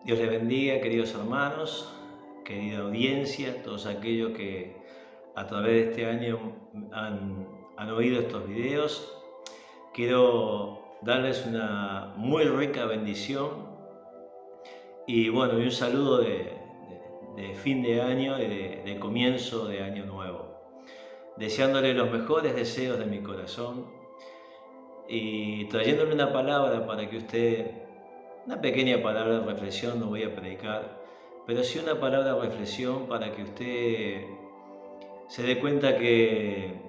Dios les bendiga, queridos hermanos, querida audiencia, todos aquellos que a través de este año han oído estos videos. Quiero darles una muy rica bendición y bueno, y un saludo de fin de año y de comienzo de año nuevo. Deseándole los mejores deseos de mi corazón y trayéndole una palabra para que usted, una pequeña palabra de reflexión, no voy a predicar, pero sí una palabra de reflexión para que usted se dé cuenta que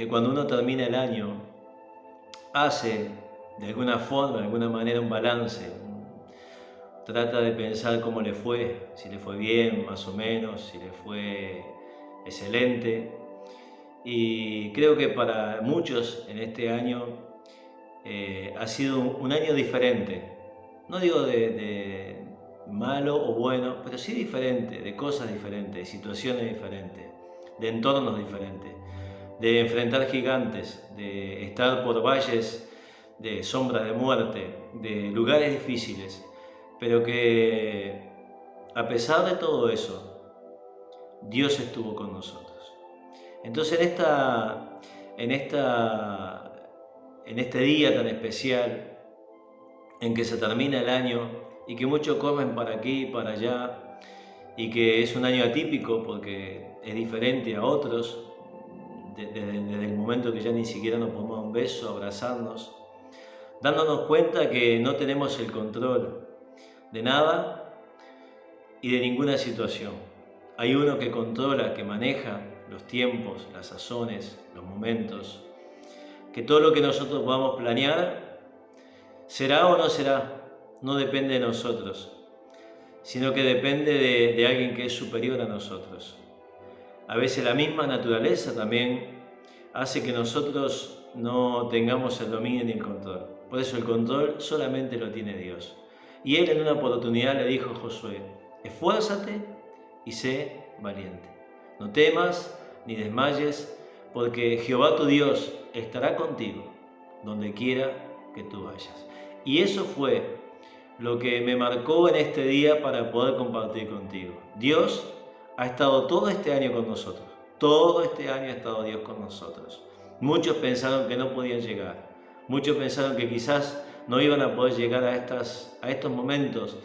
cuando uno termina el año, hace de alguna forma, de alguna manera un balance, trata de pensar cómo le fue, si le fue bien, más o menos, si le fue excelente. Y creo que para muchos en este año ha sido un año diferente. No digo de malo o bueno, pero sí diferente, de cosas diferentes, de situaciones diferentes, de entornos diferentes, de enfrentar gigantes, de estar por valles de sombra de muerte, de lugares difíciles, pero que a pesar de todo eso, Dios estuvo con nosotros. Entonces en este día tan especial en que se termina el año y que muchos corren para aquí y para allá y que es un año atípico porque es diferente a otros, desde el momento que ya ni siquiera nos podemos dar un beso, abrazarnos, dándonos cuenta que no tenemos el control de nada y de ninguna situación. Hay uno que controla, que maneja los tiempos, las sazones, los momentos, que todo lo que nosotros podamos planear será o no será, no depende de nosotros, sino que depende de alguien que es superior a nosotros. A veces la misma naturaleza también hace que nosotros no tengamos el dominio ni el control. Por eso el control solamente lo tiene Dios. Y Él en una oportunidad le dijo a Josué: esfuérzate y sé valiente. No temas ni desmayes, porque Jehová tu Dios estará contigo donde quiera que tú vayas. Y eso fue lo que me marcó en este día para poder compartir contigo. Dios ha estado todo este año con nosotros. Todo este año ha estado Dios con nosotros. Muchos pensaron que no podían llegar. Muchos pensaron que quizás no iban a poder llegar a estos momentos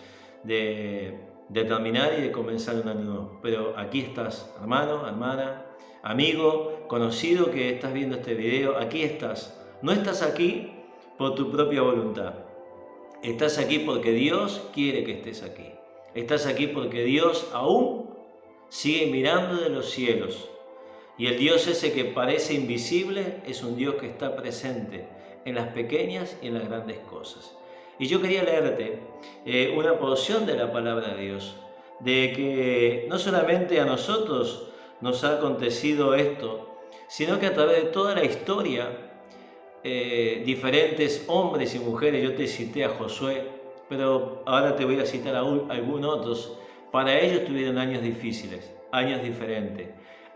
de terminar y de comenzar un año nuevo. Pero aquí estás, hermano, hermana, amigo, conocido que estás viendo este video. Aquí estás. No estás aquí por tu propia voluntad. Estás aquí porque Dios quiere que estés aquí. Estás aquí porque Dios aún sigue mirando de los cielos. Y el Dios ese que parece invisible es un Dios que está presente en las pequeñas y en las grandes cosas. Y yo quería leerte una porción de la palabra de Dios, de que no solamente a nosotros nos ha acontecido esto, sino que a través de toda la historia diferentes hombres y mujeres, yo te cité a Josué, pero ahora te voy a citar a algunos otros, para ellos tuvieron años difíciles, años diferentes,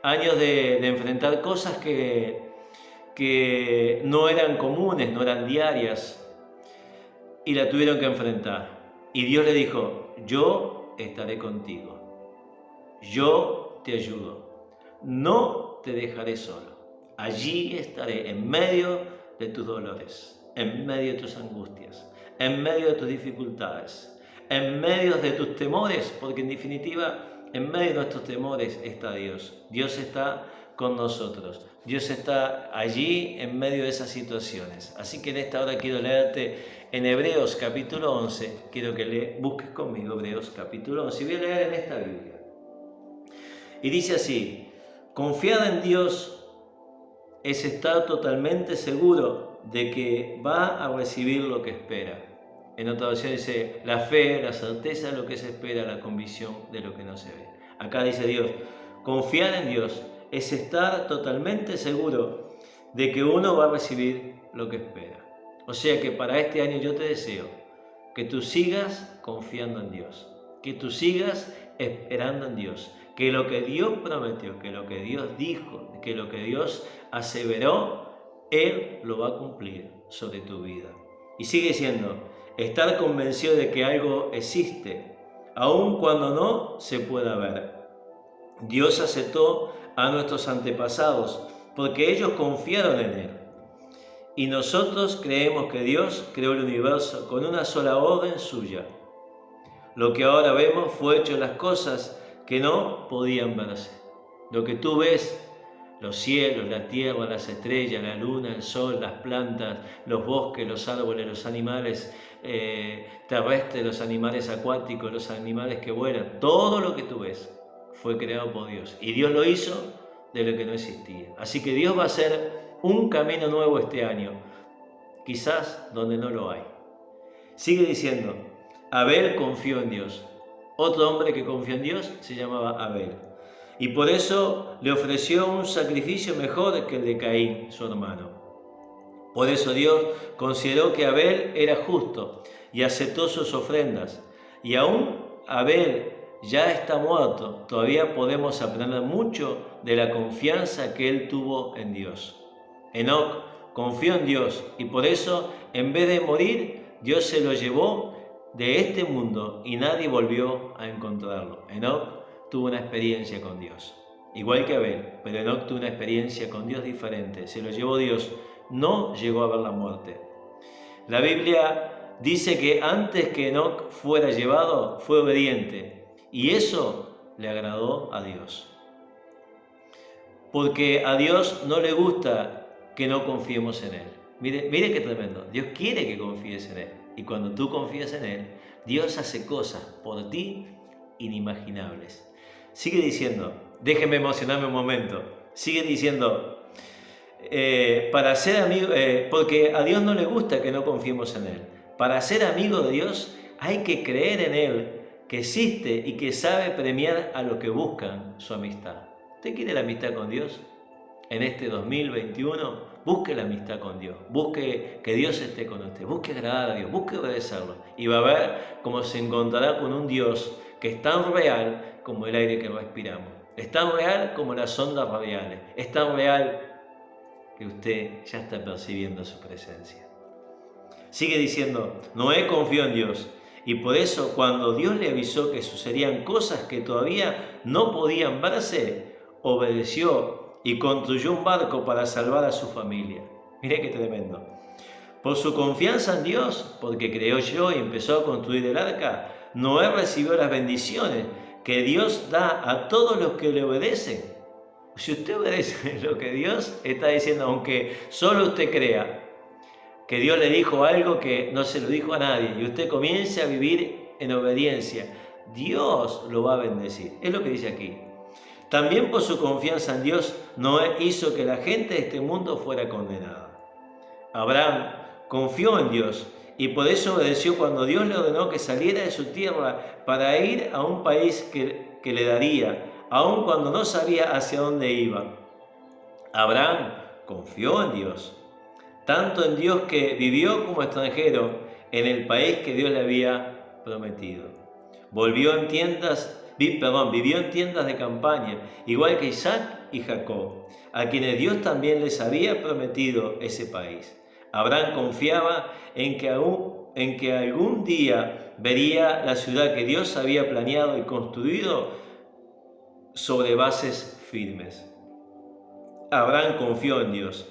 años de enfrentar cosas que no eran comunes, no eran diarias, y la tuvieron que enfrentar. Y Dios le dijo: yo estaré contigo, yo te ayudo, no te dejaré solo, allí estaré en medio de tus dolores, en medio de tus angustias, en medio de tus dificultades, en medio de tus temores, porque en definitiva, en medio de nuestros temores está Dios. Dios está con nosotros. Dios está allí en medio de esas situaciones. Así que en esta hora quiero leerte en Hebreos capítulo 11. Quiero que busques conmigo Hebreos capítulo 11. Y voy a leer en esta Biblia. Y dice así: confiad en Dios es estar totalmente seguro de que va a recibir lo que espera. En otra versión dice la fe, la certeza de lo que se espera, la convicción de lo que no se ve. Acá dice Dios: confiar en Dios es estar totalmente seguro de que uno va a recibir lo que espera. O sea que para este año yo te deseo que tú sigas confiando en Dios, que tú sigas esperando en Dios, que lo que Dios prometió, que lo que Dios dijo, que lo que Dios aseveró, Él lo va a cumplir sobre tu vida. Y sigue diciendo: estar convencido de que algo existe, aun cuando no se pueda ver. Dios aceptó a nuestros antepasados porque ellos confiaron en Él. Y nosotros creemos que Dios creó el universo con una sola orden suya. Lo que ahora vemos fue hecho de las cosas que no podían verse. Lo que tú ves, los cielos, la tierra, las estrellas, la luna, el sol, las plantas, los bosques, los árboles, los animales terrestres, los animales acuáticos, los animales que vuelan, todo lo que tú ves fue creado por Dios. Y Dios lo hizo de lo que no existía. Así que Dios va a hacer un camino nuevo este año, quizás donde no lo hay. Sigue diciendo, Abel confió en Dios. Otro hombre que confió en Dios se llamaba Abel. Y por eso le ofreció un sacrificio mejor que el de Caín, su hermano. Por eso Dios consideró que Abel era justo y aceptó sus ofrendas. Y aún Abel ya está muerto, todavía podemos aprender mucho de la confianza que él tuvo en Dios. Enoc confió en Dios y por eso, en vez de morir, Dios se lo llevó de este mundo y nadie volvió a encontrarlo. Enoc tuvo una experiencia con Dios, igual que Abel, pero Enoc tuvo una experiencia con Dios diferente. Se lo llevó Dios, no llegó a ver la muerte. La Biblia dice que antes que Enoc fuera llevado, fue obediente y eso le agradó a Dios. Porque a Dios no le gusta que no confiemos en Él. Mire qué tremendo. Dios quiere que confíes en Él. Y cuando tú confías en Él, Dios hace cosas por ti inimaginables. Sigue diciendo, déjeme emocionarme un momento. Sigue diciendo, para ser amigo, porque a Dios no le gusta que no confiemos en Él. Para ser amigo de Dios hay que creer en Él, que existe y que sabe premiar a los que buscan su amistad. ¿Usted quiere la amistad con Dios? En este 2021, busque la amistad con Dios, busque que Dios esté con usted, busque agradar a Dios, busque obedecerlo y va a ver cómo se encontrará con un Dios que es tan real como el aire que respiramos, es tan real como las ondas radiales, es tan real que usted ya está percibiendo su presencia. Sigue diciendo, Noé confió en Dios y por eso cuando Dios le avisó que sucederían cosas que todavía no podían verse, obedeció y construyó un barco para salvar a su familia. Mire qué tremendo. Por su confianza en Dios, porque creyó y empezó a construir el arca, Noé recibió las bendiciones que Dios da a todos los que le obedecen. Si usted obedece lo que Dios está diciendo, aunque solo usted crea que Dios le dijo algo que no se lo dijo a nadie, y usted comience a vivir en obediencia, Dios lo va a bendecir. Es lo que dice aquí. También por su confianza en Dios, Noé hizo que la gente de este mundo fuera condenada. Abraham confió en Dios y por eso obedeció cuando Dios le ordenó que saliera de su tierra para ir a un país que le daría, aun cuando no sabía hacia dónde iba. Abraham confió en Dios, tanto en Dios que vivió como extranjero en el país que Dios le había prometido. Vivió en tiendas de campaña, igual que Isaac y Jacob, a quienes Dios también les había prometido ese país. Abraham confiaba en que algún día vería la ciudad que Dios había planeado y construido sobre bases firmes. Abraham confió en Dios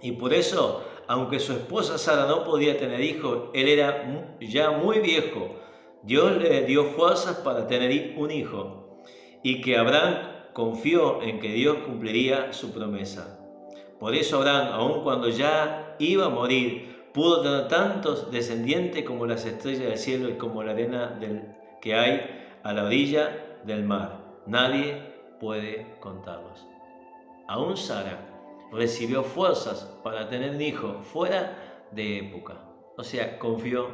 y por eso, aunque su esposa Sara no podía tener hijos, él era ya muy viejo. Dios le dio fuerzas para tener un hijo y que Abraham confió en que Dios cumpliría su promesa. Por eso Abraham, aun cuando ya iba a morir, pudo tener tantos descendientes como las estrellas del cielo y como la arena que hay a la orilla del mar. Nadie puede contarlos. Aún Sara recibió fuerzas para tener un hijo fuera de época. O sea, confió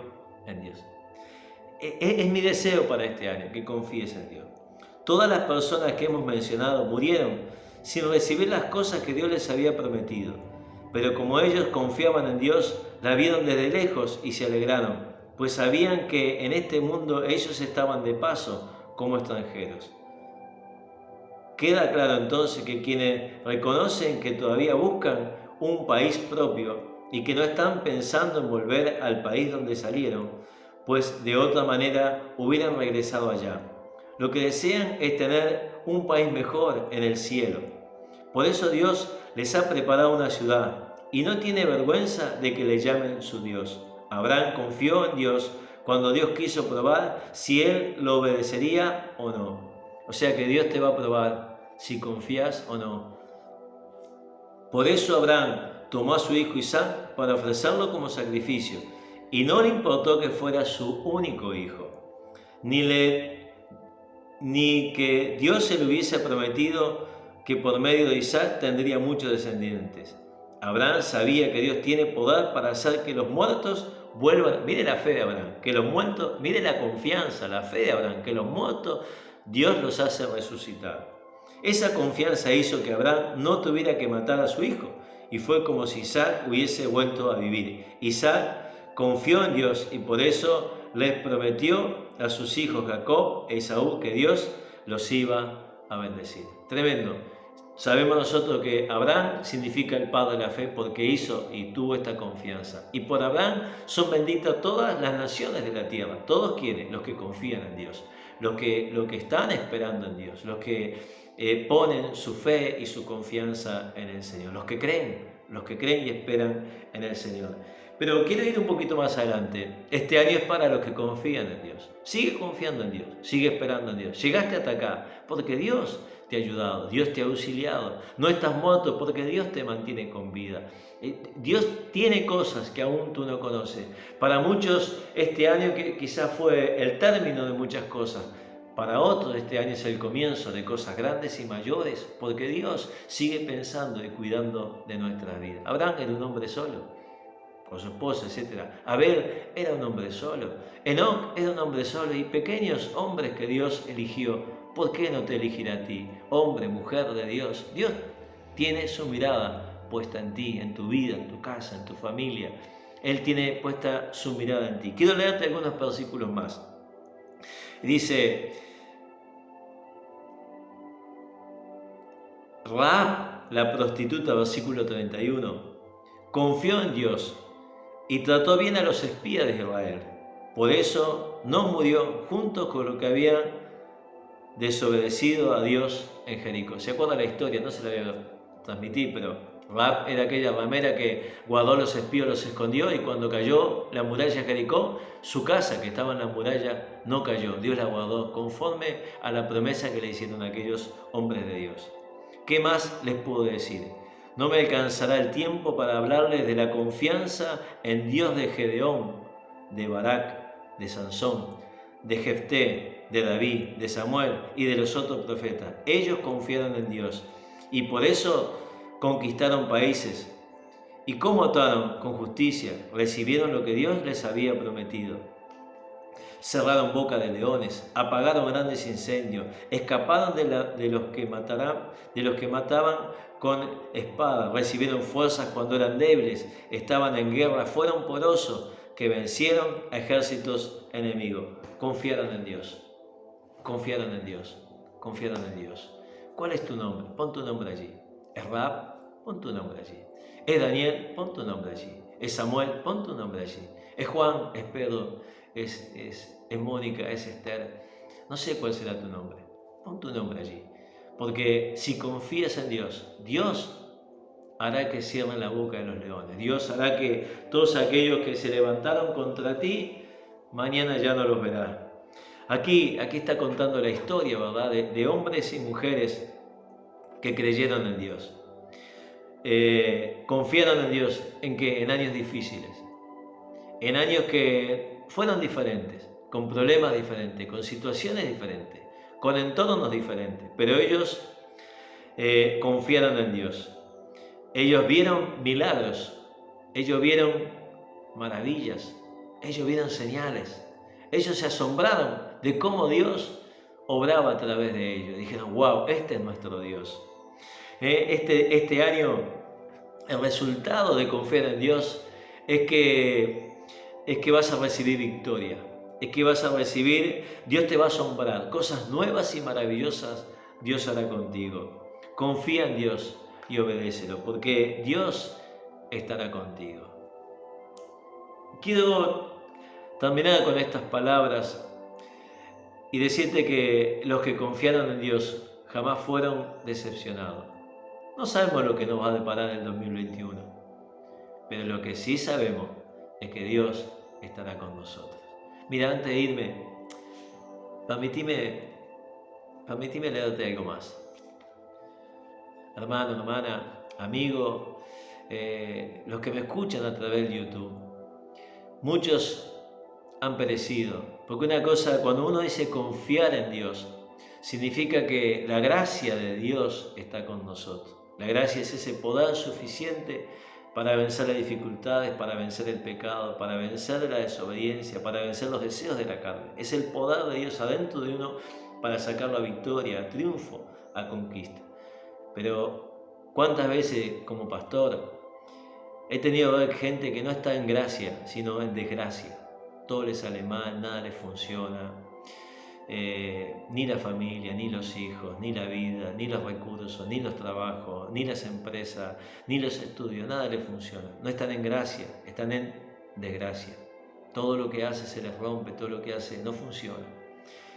en Dios. Es mi deseo para este año, que confíes en Dios. Todas las personas que hemos mencionado murieron sin recibir las cosas que Dios les había prometido. Pero como ellos confiaban en Dios, la vieron desde lejos y se alegraron, pues sabían que en este mundo ellos estaban de paso como extranjeros. Queda claro entonces que quienes reconocen que todavía buscan un país propio, y que no están pensando en volver al país donde salieron, pues de otra manera hubieran regresado allá. Lo que desean es tener un país mejor en el cielo. Por eso Dios les ha preparado una ciudad y no tiene vergüenza de que le llamen su Dios. Abraham confió en Dios cuando Dios quiso probar si él lo obedecería o no. O sea que Dios te va a probar si confías o no. Por eso Abraham tomó a su hijo Isaac para ofrecerlo como sacrificio y no le importó que fuera su único hijo, ni que Dios se le hubiese prometido que por medio de Isaac tendría muchos descendientes. Abraham sabía que Dios tiene poder para hacer que los muertos vuelvan. Mire la fe de Abraham, que los muertos, mire la confianza, la fe de Abraham, que los muertos Dios los hace resucitar. Esa confianza hizo que Abraham no tuviera que matar a su hijo y fue como si Isaac hubiese vuelto a vivir. Isaac confió en Dios y por eso les prometió a sus hijos Jacob e Esaú que Dios los iba a bendecir. Tremendo. Sabemos nosotros que Abraham significa el padre de la fe porque hizo y tuvo esta confianza. Y por Abraham son benditas todas las naciones de la tierra. Todos quienes, los que confían en Dios, los que están esperando en Dios, los que ponen su fe y su confianza en el Señor, los que creen y esperan en el Señor. Pero quiero ir un poquito más adelante. Este año es para los que confían en Dios. Sigue confiando en Dios, sigue esperando en Dios. Llegaste hasta acá porque Dios te ha ayudado, Dios te ha auxiliado. No estás muerto porque Dios te mantiene con vida. Dios tiene cosas que aún tú no conoces. Para muchos este año quizás fue el término de muchas cosas. Para otros este año es el comienzo de cosas grandes y mayores porque Dios sigue pensando y cuidando de nuestra vida. Abraham era un hombre solo, con su esposa, etc. Abel era un hombre solo. Enoc era un hombre solo y pequeños hombres que Dios eligió. ¿Por qué no te elegirá a ti? Hombre, mujer de Dios. Dios tiene su mirada puesta en ti, en tu vida, en tu casa, en tu familia. Él tiene puesta su mirada en ti. Quiero leerte algunos versículos más. Dice, Rahab, la prostituta, versículo 31, confió en Dios y trató bien a los espías de Israel. Por eso no murió junto con lo que habían desobedecido a Dios en Jericó. ¿Se acuerda la historia? No se la voy a transmitir, pero Rahab era aquella ramera que guardó a los espías, los escondió y cuando cayó la muralla de Jericó, su casa que estaba en la muralla no cayó. Dios la guardó conforme a la promesa que le hicieron aquellos hombres de Dios. ¿Qué más les puedo decir? No me alcanzará el tiempo para hablarles de la confianza en Dios de Gedeón, de Barak, de Sansón, de Jefté, de David, de Samuel y de los otros profetas. Ellos confiaron en Dios y por eso conquistaron países. ¿Y cómo actuaron? Con justicia. Recibieron lo que Dios les había prometido. Cerraron boca de leones, apagaron grandes incendios, escaparon de los que mataban con espada, recibieron fuerzas cuando eran débiles, estaban en guerra, fueron poderosos que vencieron a ejércitos enemigos. Confiaron en Dios, confiaron en Dios, confiaron en Dios. ¿Cuál es tu nombre? Pon tu nombre allí. ¿Es Rahab? Pon tu nombre allí. ¿Es Daniel? Pon tu nombre allí. ¿Es Samuel? Pon tu nombre allí. ¿Es Juan? ¿Es Pedro? ¿Es Mónica? ¿Es Esther? No sé cuál será tu nombre. Pon tu nombre allí. Porque si confías en Dios, Dios hará que cierren la boca de los leones. Dios hará que todos aquellos que se levantaron contra ti, mañana ya no los verás. Aquí está contando la historia, ¿verdad? De hombres y mujeres que creyeron en Dios. Confiaron en Dios en años difíciles, en años que fueron diferentes, con problemas diferentes, con situaciones diferentes, con entornos diferentes, pero ellos confiaron en Dios. Ellos vieron milagros, ellos vieron maravillas, ellos vieron señales, ellos se asombraron de cómo Dios obraba a través de ellos. Dijeron, wow, este es nuestro Dios. Este año el resultado de confiar en Dios es que vas a recibir victoria, es que vas a recibir, Dios te va a asombrar, cosas nuevas y maravillosas Dios hará contigo. Confía en Dios y obedécelo, porque Dios estará contigo. quiero terminar con estas palabras y decirte que los que confiaron en Dios jamás fueron decepcionados. No sabemos lo que nos va a deparar el 2021, pero lo que sí sabemos es que Dios estará con nosotros. Mira, antes de irme, permitime leerte algo más. Hermano, hermana, amigo, los que me escuchan a través de YouTube, muchos han perecido, porque una cosa, cuando uno dice confiar en Dios, significa que la gracia de Dios está con nosotros. La gracia es ese poder suficiente para vencer las dificultades, para vencer el pecado, para vencer la desobediencia, para vencer los deseos de la carne. Es el poder de Dios adentro de uno para sacarlo a victoria, a triunfo, a conquista. Pero ¿cuántas veces como pastor he tenido que ver gente que no está en gracia, sino en desgracia? Todo les sale mal, nada les funciona, ni la familia, ni los hijos, ni la vida, ni los recursos, ni los trabajos, ni las empresas, ni los estudios, nada les funciona. No están en gracia, están en desgracia. Todo lo que hace se les rompe, todo lo que hace no funciona.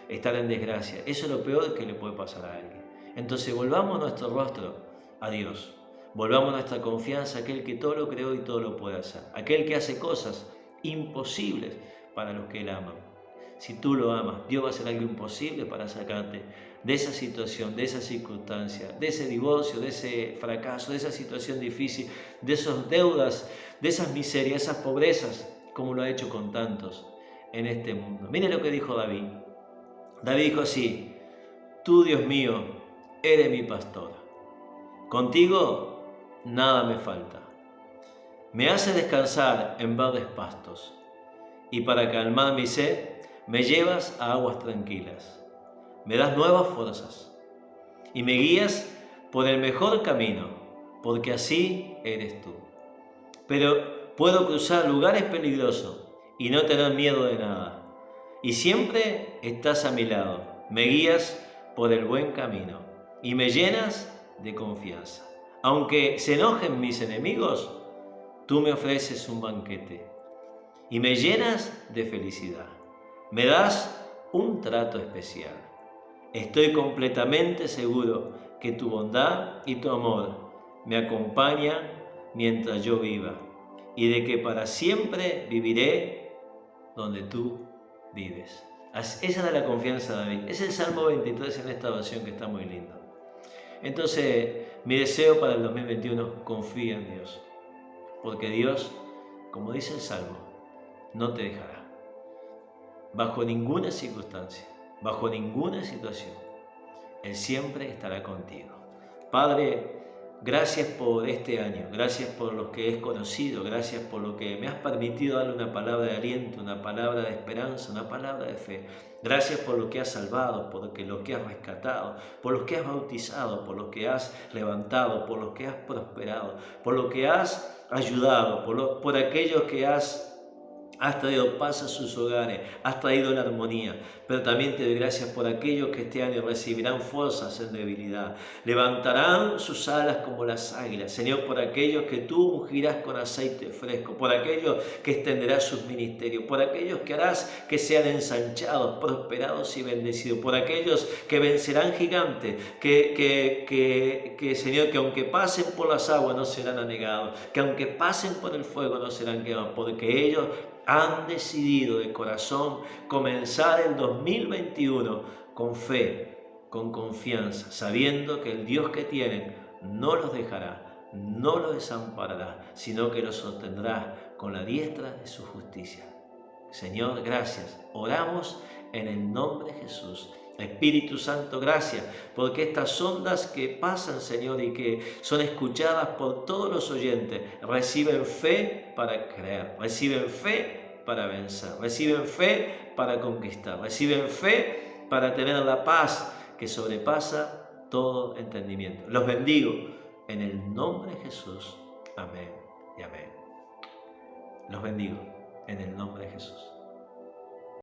Están en desgracia. Eso es lo peor que le puede pasar a alguien. Entonces volvamos nuestro rostro a Dios. Volvamos nuestra confianza a aquel que todo lo creó y todo lo puede hacer. Aquel que hace cosas imposibles para los que Él ama. Si tú lo amas, Dios va a hacer algo imposible para sacarte de esa situación, de esa circunstancia, de ese divorcio, de ese fracaso, de esa situación difícil, de esas deudas, de esas miserias, esas pobrezas, como lo ha hecho con tantos en este mundo. Mire lo que dijo David. David dijo así: tú, Dios mío, eres mi pastor. Contigo nada me falta. Me hace descansar en verdes pastos, y para calmar mi sed, me llevas a aguas tranquilas. Me das nuevas fuerzas, y me guías por el mejor camino, porque así eres tú. Pero puedo cruzar lugares peligrosos y no tener miedo de nada. Y siempre estás a mi lado, me guías por el buen camino, y me llenas de confianza. Aunque se enojen mis enemigos, tú me ofreces un banquete y me llenas de felicidad. Me das un trato especial. Estoy completamente seguro que tu bondad y tu amor me acompañan mientras yo viva, y de que para siempre viviré donde tú vives. Esa era la confianza de David. Es el Salmo 23 en esta oración que está muy lindo. Entonces, mi deseo para el 2021, confía en Dios. Porque Dios, como dice el Salmo, no te dejará. Bajo ninguna circunstancia, bajo ninguna situación, Él siempre estará contigo. Padre, gracias por este año, gracias por los que he conocido, gracias por lo que me has permitido darle una palabra de aliento, una palabra de esperanza, una palabra de fe. Gracias por lo que has salvado, por lo que has rescatado, por los que has bautizado, por lo que has levantado, por lo que has prosperado, por lo que has ayudado, por aquellos que has traído paz a sus hogares, has traído la armonía, pero también te doy gracias por aquellos que este año recibirán fuerzas en debilidad, levantarán sus alas como las águilas, Señor, por aquellos que tú ungirás con aceite fresco, por aquellos que extenderás sus ministerios, por aquellos que harás que sean ensanchados, prosperados y bendecidos, por aquellos que vencerán gigantes, Señor, que aunque pasen por las aguas no serán anegados, que aunque pasen por el fuego no serán quemados, porque ellos han decidido de corazón comenzar el 2021 con fe, con confianza, sabiendo que el Dios que tienen no los dejará, no los desamparará, sino que los sostendrá con la diestra de su justicia. Señor, gracias. Oramos en el nombre de Jesús. Espíritu Santo, gracias, porque estas ondas que pasan, Señor, y que son escuchadas por todos los oyentes, reciben fe para creer, reciben fe para vencer, reciben fe para conquistar, reciben fe para tener la paz que sobrepasa todo entendimiento. Los bendigo en el nombre de Jesús. Amén y amén. Los bendigo en el nombre de Jesús.